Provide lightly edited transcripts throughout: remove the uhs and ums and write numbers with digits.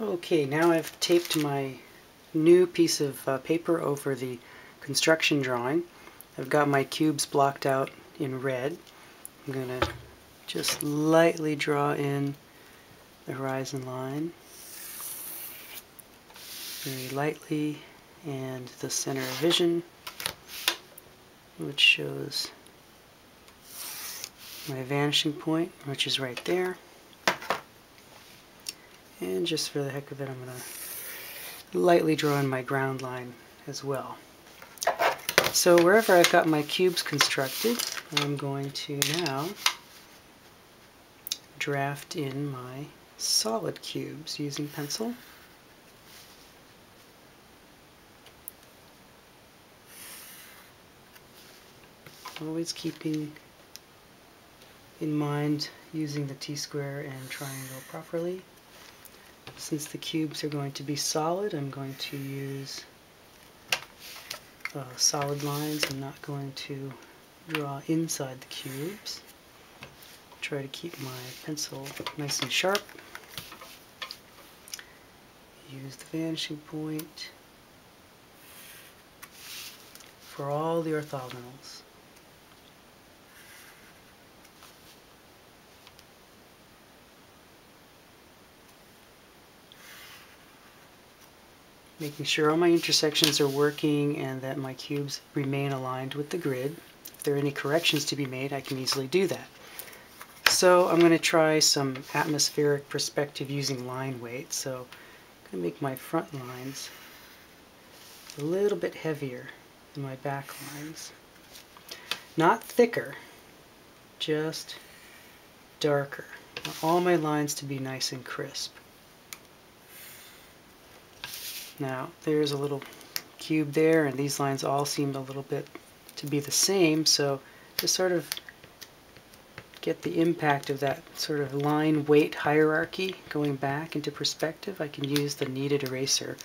Okay, now I've taped my new piece of paper over the construction drawing. I've got my cubes blocked out in red. I'm going to just lightly draw in the horizon line, very lightly, and the center of vision, which shows my vanishing point, which is right there. And just for the heck of it, I'm going to lightly draw in my ground line as well. So wherever I've got my cubes constructed, I'm going to now draft in my solid cubes using pencil. Always keeping in mind using the T-square and triangle properly. Since the cubes are going to be solid, I'm going to use solid lines. I'm not going to draw inside the cubes. Try to keep my pencil nice and sharp. Use the vanishing point for all the orthogonals. Making sure all my intersections are working and that my cubes remain aligned with the grid. If there are any corrections to be made, I can easily do that. So I'm going to try some atmospheric perspective using line weight. So I'm going to make my front lines a little bit heavier than my back lines. Not thicker, just darker. I want all my lines to be nice and crisp. Now there's a little cube there, and these lines all seem a little bit to be the same, so to sort of get the impact of that sort of line weight hierarchy going back into perspective, I can use the kneaded eraser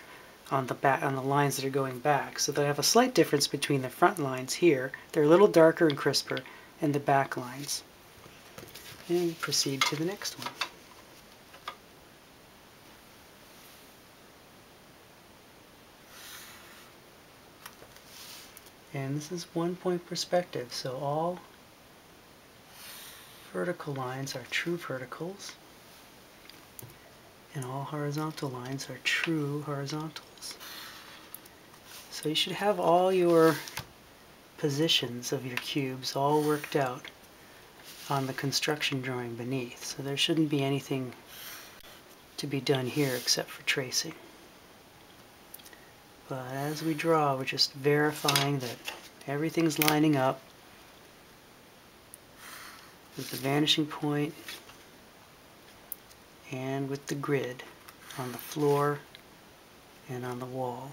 on the lines that are going back, so that I have a slight difference between the front lines here. They're a little darker and crisper, and the back lines. And proceed to the next one. And this is 1-point perspective, so all vertical lines are true verticals, and all horizontal lines are true horizontals. So you should have all your positions of your cubes all worked out on the construction drawing beneath, so there shouldn't be anything to be done here except for tracing. But as we draw, we're just verifying that everything's lining up with the vanishing point and with the grid on the floor and on the wall.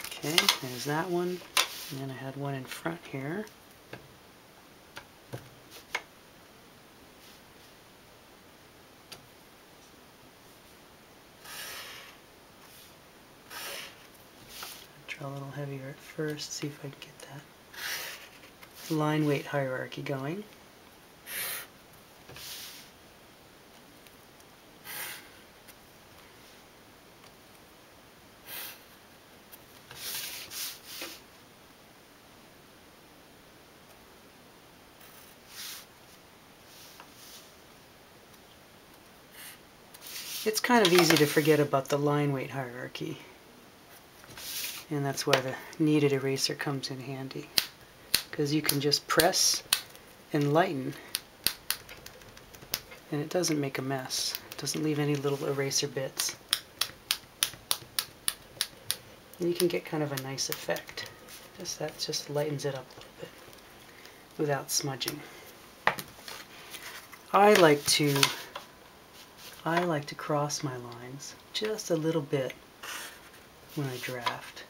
Okay, there's that one. And then I had one in front here. Draw a little heavier at first, see if I can get that line weight hierarchy going. It's kind of easy to forget about the line weight hierarchy, and that's why the kneaded eraser comes in handy, because you can just press and lighten and it doesn't make a mess. It doesn't leave any little eraser bits. And you can get kind of a nice effect. That just lightens it up a little bit without smudging. I like to cross my lines just a little bit when I draft.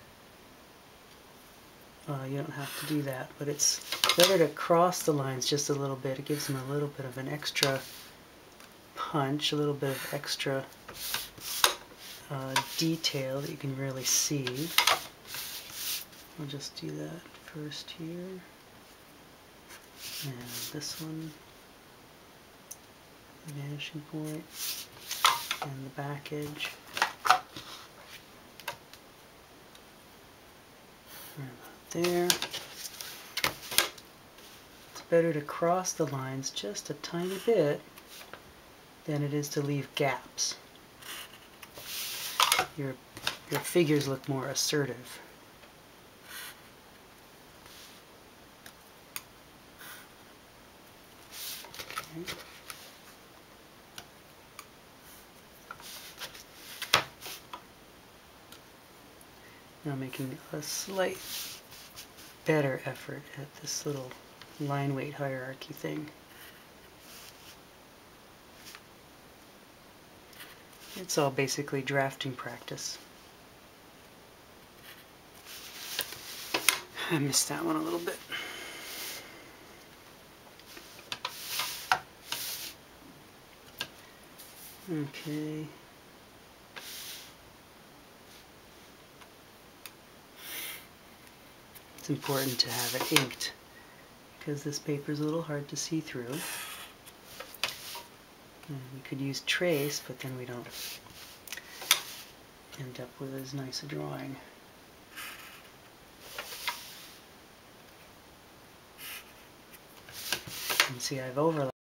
You don't have to do that, but it's better to cross the lines just a little bit. It gives them a little bit of an extra punch, a little bit of extra detail that you can really see. I'll just do that first here, and this one. vanishing point, and the back edge. Right about there. It's better to cross the lines just a tiny bit than it is to leave gaps. Your figures look more assertive. Okay. Now making a slight better effort at this little line weight hierarchy thing. It's all basically drafting practice. I missed that one a little bit. Okay. It's important to have it inked because this paper is a little hard to see through. And we could use trace, but then we don't end up with as nice a drawing. You can see I've overlapped